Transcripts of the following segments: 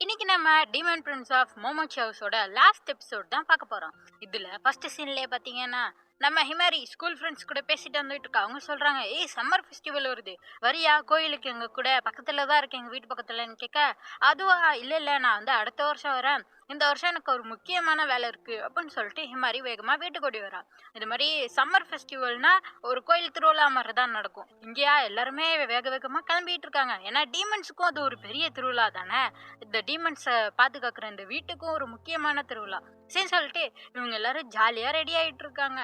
இன்னைக்கு நம்ம demon prince of Momochi ஹவுஸோட லாஸ்ட் எபிசோட் தான் பார்க்க போறோம். இதுல ஃபர்ஸ்ட் சீன்லயே பாத்தீங்கன்னா நம்ம ஹிமாரி ஸ்கூல் ஃப்ரெண்ட்ஸ் கூட பேசிட்டு வந்துட்டு இருக்கா. அவங்க சொல்றாங்க, ஏய் சம்மர் ஃபெஸ்டிவல் வருது, வரியா கோயிலுக்கு? எங்க கூட பக்கத்துல தான் இருக்கு, எங்க வீட்டு பக்கத்துலன்னு கேட்க, அதுவா? இல்ல இல்ல, நான் வந்து அடுத்த வருஷம் வரேன், இந்த வருஷம் எனக்கு ஒரு முக்கியமான வேலை இருக்கு அப்படின்னு சொல்லிட்டு ஹிமாரி வேகமா வீட்டுக்கு ஓடி வரா. இது மாதிரி சம்மர் ஃபெஸ்டிவல்னா ஒரு கோயில் திருவிழா மாதிரி தான் நடக்கும். இங்கேயா எல்லாருமே வேக வேகமா கிளம்பிட்டு இருக்காங்க. ஏன்னா டீமன்ஸுக்கும் அது ஒரு பெரிய திருவிழா தானே. இந்த டீமன்ஸை பாதுகாக்கிற இந்த வீட்டுக்கும் ஒரு முக்கியமான திருவிழா சரி சொல்லிட்டு இவங்க எல்லாரும் ஜாலியா ரெடி ஆயிட்டு இருக்காங்க.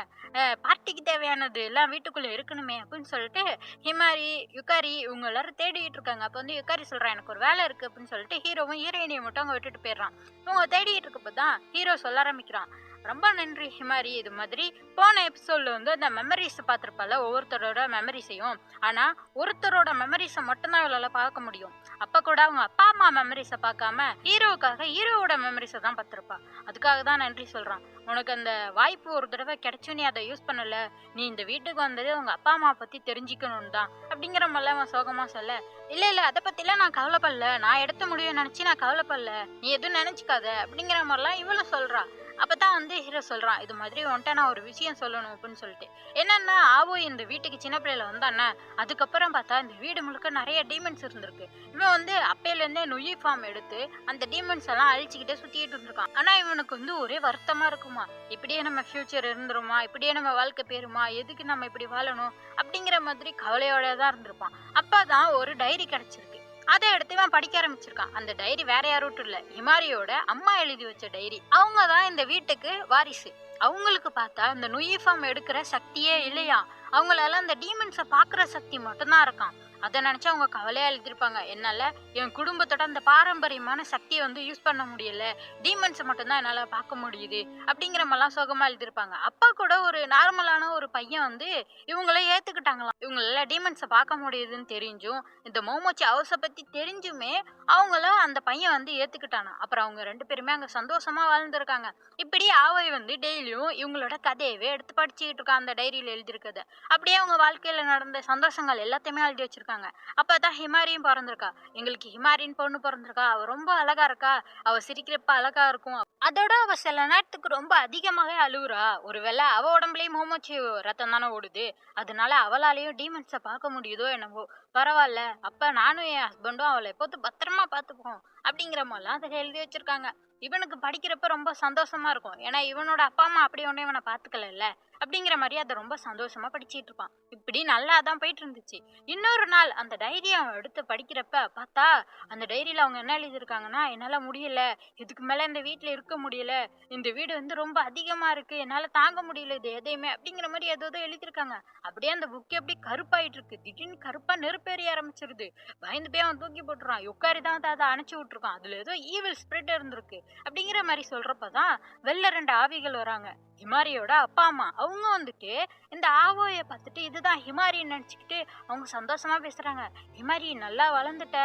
பார்ட்டிக்கு தேவையானது எல்லாம் வீட்டுக்குள்ள இருக்கணுமே அப்படின்னு சொல்லிட்டு ஹிமாரி யுகாரி இவங்க எல்லாரும் தேடிட்டு இருக்காங்க. அப்ப வந்து யுகாரி சொல்றான், எனக்கு ஒரு வேலை இருக்கு அப்படின்னு சொல்லிட்டு ஹீரோவும் ஹீரோயினியை மட்டும் அவங்க விட்டுட்டு போயிடுறான். இவங்க தேடிட்டு இருக்கப்பதான் ஹீரோ சொல்ல ஆரம்பிக்கிறான், ரொம்ப நன்றி ஹிமாரி. இது மாதிரி போன எபிசோட்ல வந்து அந்த மெமரிஸ் பார்த்திருப்பால, ஒவ்வொருத்தரோட மெமரிஸையும். ஆனா ஒருத்தரோட மெமரிஸை மட்டும்தான் இவளால பார்க்க முடியும். அப்ப கூட அவங்க அப்பா அம்மா மெமரிஸை பார்க்காம ஹீரோவுக்காக ஹீரோவோட மெமரிஸை தான் பார்த்திருப்பா. அதுக்காக தான் நன்றி சொல்றான். உனக்கு அந்த வாய்ப்பு ஒரு தடவை கிடைச்சும் நீ அதை யூஸ் பண்ணல, நீ இந்த வீட்டுக்கு வந்தது உங்க அப்பா அம்மா பத்தி தெரிஞ்சுக்கணும் தான் அப்படிங்கிற மாதிரிலாம் அவன் சோகமா சொல்ல, இல்ல இல்ல அதை பத்திலாம் நான் கவலைப்படல, நான் எடுத்த முடியும் நினைச்சு நான் கவலைப்படல, நீ எதுவும் நினைச்சுக்காத அப்படிங்கிற மாதிரிலாம் இவளும் சொல்றா. அப்பதான் வந்து ஹீரோ சொல்றான், இது மாதிரி உன்ட்ட நான் ஒரு விஷயம் சொல்லணும் அப்படின்னு சொல்லிட்டு. என்னன்னா ஆவோ இந்த வீட்டுக்கு சின்ன பிள்ளைல வந்தானே, அதுக்கப்புறம் பார்த்தா இந்த வீடு முழுக்க நிறைய டீமன்ஸ் இருந்திருக்கு. இவன் வந்து அப்பையில இருந்தே நொய் ஃபார்ம் எடுத்து அந்த டீமன்ஸ் எல்லாம் அழிச்சுக்கிட்டே சுத்திட்டு இருந்திருக்கான். ஆனா இவனுக்கு வந்து ஒரே வருத்தமா இருக்குமா, இப்படியே நம்ம ஃபியூச்சர் இருந்துருமா, இப்படியே நம்ம வாழ்க்கை பேருமா, எதுக்கு நம்ம இப்படி வாழணும் அப்படிங்கிற மாதிரி கவலையோட தான் இருந்திருப்பான். அப்பதான் ஒரு டைரி கிடைச்சிருக்கு. அதை எடுத்து இவன் படிக்க ஆரம்பிச்சிருக்கான். அந்த டைரி வேற யாரும் இல்ல, ஹிமாரியோட அம்மா எழுதி வச்ச டைரி. அவங்க தான் இந்த வீட்டுக்கு வாரிசு. அவங்களுக்கு பார்த்தா இந்த நுயிஃபார்ம் எடுக்கிற சக்தியே இல்லையா, அவங்களால அந்த டீமன்ஸை பாக்குற சக்தி மட்டும்தான் இருக்கான். அதை நினைச்சு அவங்க கவலையா எழுதிருப்பாங்க, என்னால என் குடும்பத்தோட அந்த பாரம்பரியமான சக்தியை வந்து யூஸ் பண்ண முடியல, டீமன்ஸை மட்டும்தான் என்னால பார்க்க முடியுது அப்படிங்கிற மாதிரிலாம் சோகமா எழுதிருப்பாங்க. அப்பா கூட ஒரு நார்மலான ஒரு பையன் வந்து இவங்கள ஏத்துக்கிட்டாங்களாம். இவங்களால டீமன்ஸை பார்க்க முடியுதுன்னு தெரிஞ்சும், இந்த மோமோச்சி ஹவுஸை பத்தி தெரிஞ்சுமே அவங்கள அந்த பையன் வந்து ஏத்துக்கிட்டானா. அப்புறம் அவங்க ரெண்டு பேருமே அங்க சந்தோஷமா வாழ்ந்துருக்காங்க. இப்படி ஆவை வந்து டெய்லியும் இவங்களோட கதையவே எடுத்து படிச்சுக்கிட்டு இருக்கான், அந்த டைரியில எழுதியிருக்கத. அப்படியே அவங்க வாழ்க்கையில நடந்த சந்தோஷங்கள் எல்லாத்தையுமே எழுதி வச்சிருக்காங்க. அப்பதான் ஹிமாரியும் பிறந்திருக்கா. எங்களுக்கு ஹிமாரின்னு பொண்ணு பிறந்திருக்கா, அவ ரொம்ப அழகா இருக்கா, அவ சிரிக்கிறப்ப அழகா இருக்கும், அதோட அவ சில நேரத்துக்கு ரொம்ப அதிகமாவே அழுவுறா, ஒருவேளை அவ உடம்புலயும் மோமோச்சி ரத்தம் தானே ஓடுது, அதனால அவளாலையும் டீமன்ஸை பார்க்க முடியுதோ என்னவோ, பரவாயில்ல, அப்ப நானும் என் ஹஸ்பண்டும் அவளை எப்போதும் பத்திரமா பார்த்துப்போம் அப்படிங்கிற மாதிரிலாம் அதை எழுதி வச்சிருக்காங்க. இவனுக்கு படிக்கிறப்ப ரொம்ப சந்தோஷமா இருக்கும். ஏன்னா இவனோட அப்பா அம்மா அப்படி ஒண்ணு இவனை பாத்துக்கல அப்படிங்கிற மாதிரி அதை ரொம்ப சந்தோஷமா படிச்சிட்டு இருப்பான். இப்படி நல்லா தான் போயிட்டு இருந்துச்சு. இன்னொரு நாள் அந்த டைரியை அவன் எடுத்து படிக்கிறப்ப பார்த்தா அந்த டைரியில அவங்க என்ன எழுதியிருக்காங்கன்னா, என்னால முடியல, இதுக்கு மேல இந்த வீட்டுல இருக்க முடியல, இந்த வீடு வந்து ரொம்ப அதிகமா இருக்கு, என்னால தாங்க முடியல இது எதையுமே அப்படிங்கிற மாதிரி ஏதோ எழுதியிருக்காங்க. அப்படியே அந்த புக் எப்படி கருப்பாயிட்டு இருக்கு, திடீர்னு கருப்பா நெருப்பேறிய ஆரம்பிச்சிருது. பயந்து போய் அவன் தூக்கி போட்டுறான். உட்காரி தான் அதை அணைச்சு விட்டுருக்கான். அதுல ஏதோ ஈவில் ஸ்பிரிட் இருந்திருக்கு அப்படிங்கிற மாதிரி சொல்றப்பதான் வெளில ரெண்டு ஆவிகள் வராங்க. ஹிமாரியோட அப்பா அம்மா அவங்க வந்துட்டு இந்த ஆவோயை பார்த்துட்டு இதுதான் ஹிமாரின்னு நினைச்சுக்கிட்டு அவங்க சந்தோஷமா பேசுறாங்க. ஹிமாரி நல்லா வளர்ந்துட்ட,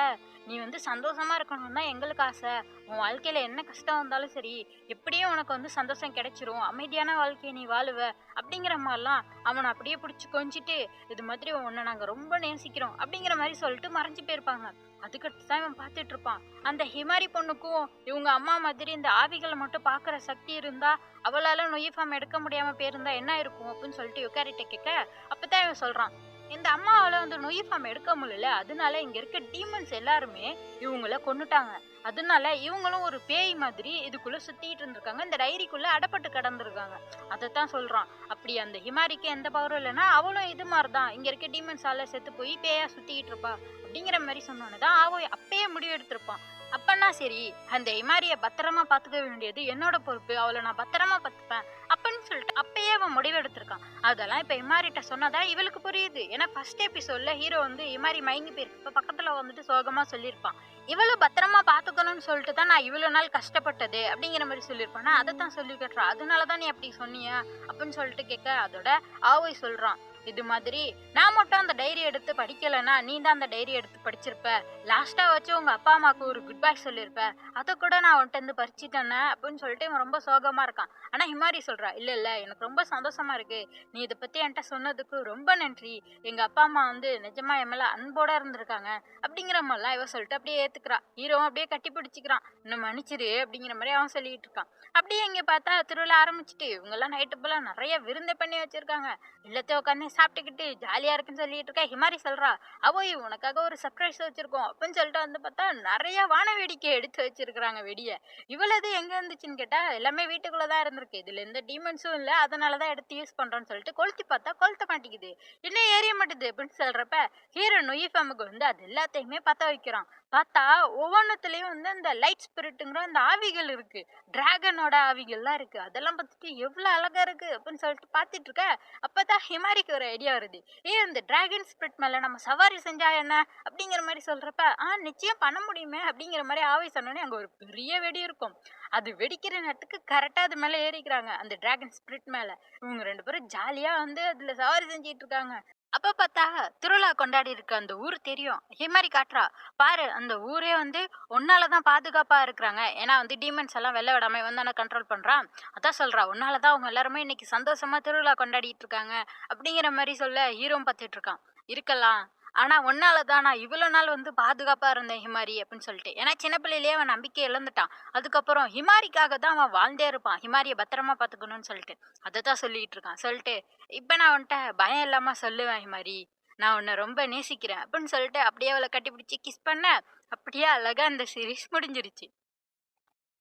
நீ வந்து சந்தோஷமா இருக்கணும் தான் எங்களுக்கு ஆசை, உன் வாழ்க்கையில என்ன கஷ்டம் வந்தாலும் சரி, எப்படியும் உனக்கு வந்து சந்தோஷம் கிடைச்சிரும், அமைதியான வாழ்க்கையை நீ வாழுவ அப்படிங்கிற மாதிரிலாம் அவனை அப்படியே பிடிச்சி கொஞ்சிட்டு, இது மாதிரி உன்னை நாங்க ரொம்ப நேசிக்கிறோம் அப்படிங்கிற மாதிரி சொல்லிட்டு மறைஞ்சு போயிருப்பாங்க. அதுக்கடுத்து தான் இவன் பார்த்துட்டு இருப்பான், அந்த ஹிமாரி பொண்ணுக்கும் இவங்க அம்மா மாதிரி இந்த ஆவிகளை மட்டும் பாக்குற சக்தி இருந்தா, அவளால நொய்ஃபார்ம் எடுக்க முடியாம போயிருந்தா என்ன இருக்கும் அப்படின்னு சொல்லிட்டு யுகாரிட்ட கேட்க, அப்பதான் இவன் சொல்றான், இந்த அம்மாவால வந்து நொய்ஃபார்ம் எடுக்க முடியல, அதனால இங்க இருக்க டீமன்ஸ் எல்லாருமே இவங்கள கொன்னுட்டாங்க, அதனால இவங்களும் ஒரு பேய் மாதிரி இதுக்குள்ள சுத்திட்டு இருந்திருக்காங்க, இந்த டைரிக்குள்ள அடப்பட்டு கிடந்திருக்காங்க. அதைத்தான் சொல்றான். அப்படி அந்த ஹிமாரிக்கு எந்த பவரும் இல்லைன்னா அவளும் இது மாதிரிதான் இங்க இருக்க டீமன்ஸால செத்து போய் பேயா சுத்திட்டு இருப்பா அப்படிங்கிற மாதிரி சொன்னோன்னதான் ஆவோ அப்பயே முடிவு எடுத்திருப்பான். அப்பன்னா சரி, அந்த ஹிமாரிய பத்திரமா பாத்துக்க வேண்டியது என்னோட பொறுப்பு, அவளை நான் பத்திரமா பாத்துப்பேன் அப்படின்னு சொல்லிட்டு அப்பயே அவன் முடிவு எடுத்திருக்கான். அதெல்லாம் இப்ப ஹிமாரிட்ட சொன்னதா இவளுக்கு புரியுது. ஏன்னா ஃபர்ஸ்ட் எபிசோட்ல ஹீரோ வந்து ஹிமாரி மயங்கி போயிருக்கு, இப்ப பக்கத்துல வந்துட்டு சோகமா சொல்லியிருப்பான், இவ்வளவு பத்திரமா பாத்துக்கணும்னு சொல்லிட்டு தான் நான் இவ்வளவு நாள் கஷ்டப்பட்டது அப்படிங்கிற மாதிரி சொல்லியிருப்பானா, அதைத்தான் சொல்லி கட்டுறான். அதனாலதான் நீ அப்படி சொன்னியா அப்படின்னு சொல்லிட்டு கேட்க, அதோட ஆவோய் சொல்றான், இது மாதிரி நான் மட்டும் அந்த டைரி எடுத்து படிக்கலைன்னா நீ தான் அந்த டைரி எடுத்து படிச்சிருப்ப, லாஸ்டா வச்சு உங்க அப்பா அம்மாவுக்கு ஒரு குட் பை சொல்லியிருப்ப, அதை கூட நான் உன்கிட்ட இருந்து பறிச்சுட்டேனே அப்படின்னு சொல்லிட்டு இவன் ரொம்ப சோகமா இருக்கான். ஆனா ஹிமாரி சொல்றா, இல்ல இல்ல எனக்கு ரொம்ப சந்தோஷமா இருக்கு, நீ இதை பத்தி என்கிட்ட சொன்னதுக்கு ரொம்ப நன்றி, எங்க அப்பா அம்மா வந்து நிஜமா என் மேல அன்போட இருந்திருக்காங்க அப்படிங்கிற மாதிரிலாம் இவ சொல்லிட்டு அப்படியே ஏத்துக்கிறான். ஹீரோ அப்படியே கட்டி பிடிச்சிக்கிறான், இன்னும் மன்னிச்சிரு அப்படிங்கிற மாதிரி அவன் சொல்லிட்டு இருக்கான். அப்படியே இங்க பார்த்தா திருவிழா ஆரம்பிச்சுட்டு இவங்க எல்லாம் நைட்டு போல நிறைய விருந்து பண்ணி வச்சிருக்காங்க. எல்லாத்தையும் உட்காந்து சாப்பிட்டுக்கிட்டு ஜாலியா இருக்குன்னு சொல்லிட்டு இருக்கா. ஹிமாரி சொல்றா, அவோய் உனக்காக ஒரு சர்ப்ரைஸ் வச்சிருக்கோம் அப்படின்னு சொல்லிட்டு வந்து பார்த்தா நிறைய வான வேடிக்கை எடுத்து வச்சிருக்காங்க வெடிய. இவ்வளவு எங்க இருந்துச்சுன்னு கேட்டா எல்லாமே வீட்டுக்குள்ளதான் இருந்திருக்கு, இதுல எந்த டீமன்ஸும் இல்ல, அதனாலதான் எடுத்து யூஸ் பண்றோம்னு சொல்லிட்டு கொளுத்தி பார்த்தா கொளுத்த மாட்டேங்குது, என்ன ஏறிய மாட்டுது அப்படின்னு சொல்றப்ப ஹீரோ நொய்ஃபமுக்கு வந்து அது எல்லாத்தையுமே பத்த வைக்கிறான். பார்த்தா ஒவ்வொன்றத்துலயும் வந்து அந்த லைட் ஸ்பிரிட்டுங்கிற அந்த ஆவிகள் இருக்கு, டிராகனோட ஆவிகள்லாம் இருக்கு, அதெல்லாம் பார்த்துட்டு எவ்வளவு அழகா இருக்கு அப்படின்னு சொல்லிட்டு பார்த்துட்டு இருக்க. அப்பதான் ஹிமாரிக்கு ஒரு ஐடியா வருது, அந்த டிராகன் ஸ்பிரிட் மேல நம்ம சவாரி செஞ்சா என்ன அப்படிங்கிற மாதிரி சொல்றப்ப நிச்சயம் பண்ண முடியுமே அப்படிங்கிற மாதிரி ஆவி சொன்னோடனே அங்க ஒரு பெரிய வெடி இருக்கும். அது வெடிக்கிற நேரத்துக்கு கரெக்டா அது மேல ஏறிக்கிறாங்க, அந்த டிராகன் ஸ்பிரிட் மேல. இவங்க ரெண்டு பேரும் ஜாலியா வந்து அதுல சவாரி செஞ்சிட்டு இருக்காங்க. அப்ப பார்த்தா திருவிழா கொண்டாடி இருக்க அந்த ஊர் தெரியும். ஹிமாரி காட்டுறா, பாரு அந்த ஊரே வந்து உன்னாலதான் பாதுகாப்பா இருக்கிறாங்க, ஏன்னா வந்து டீமன்ஸ் எல்லாம் வெளில விடாம இவன் தானே கண்ட்ரோல் பண்றான். அதான் சொல்றா, உன்னாலதான் அவங்க எல்லாருமே இன்னைக்கு சந்தோஷமா திருவிழா கொண்டாடிட்டு இருக்காங்க அப்படிங்கிற மாதிரி சொல்ல ஹீரோ பார்த்துட்டு இருக்கான். இருக்கலாம், ஆனா உன்னாலதான் நான் இவ்வளவு நாள் வந்து பாதுகாப்பா இருந்தேன் ஹிமாரி அப்படின்னு சொல்லிட்டு. ஏன்னா சின்ன பிள்ளையிலேயே அவன் நம்பிக்கை இழந்துட்டான், அதுக்கப்புறம் ஹிமாரிக்காக தான் அவன் வாழ்ந்தே இருப்பான், ஹிமாரியை பத்திரமா பாத்துக்கணும்னு சொல்லிட்டு. அதை தான் சொல்லிட்டு இருக்கான். சொல்லிட்டு இப்ப நான் உன்கிட்ட பயம் இல்லாம சொல்லுவேன் ஹிமாரி, நான் உன்னை ரொம்ப நேசிக்கிறேன் அப்படின்னு சொல்லிட்டு அப்படியே அவளை கட்டி பிடிச்சி கிஸ் பண்ண. அப்படியே அழகா அந்த சீரீஸ் முடிஞ்சிருச்சு.